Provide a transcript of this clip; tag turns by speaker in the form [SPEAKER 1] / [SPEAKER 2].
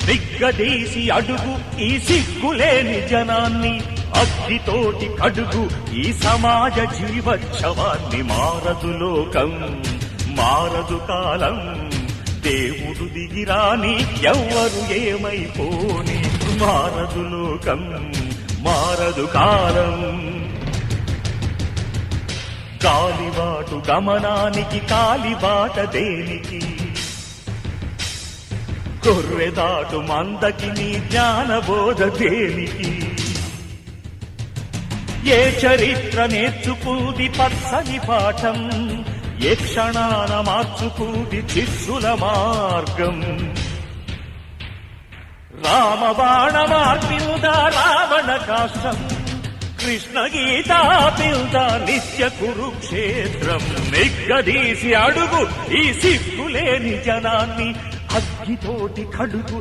[SPEAKER 1] నిగ్గదీసి అడుగు ఈ సిగ్గులేని జనాన్ని, అగ్గితోటి కడుగు ఈ సమాజ జీవోత్సవాన్ని. మారదు లోకం, మారదు కాలం, దేవుడు దిగిరాని ఎవ్వరు ఏమైపోని. మారదు లోకం, మారదు కాలం. కాలిబాటు గమనానికి కాలిబాట దేనికి, గొర్రెదాటు మందకి నీ జ్ఞానబోధ దేనికి. ఏ చరిత్ర నేర్చుకుంది పచ్చని పాఠం, ఏ క్షణాన మార్చుకుంది చిస్సుల మార్గం. రామబాణ మార్పిల్దా రావణ కాష్టం, కృష్ణ గీతా పిల్దా నిత్య కురుక్షేత్రం. నిగ్గదీసి అడుగు ఈ సిగ్గులేని జనాన్ని, అగ్గితోటి కడుగు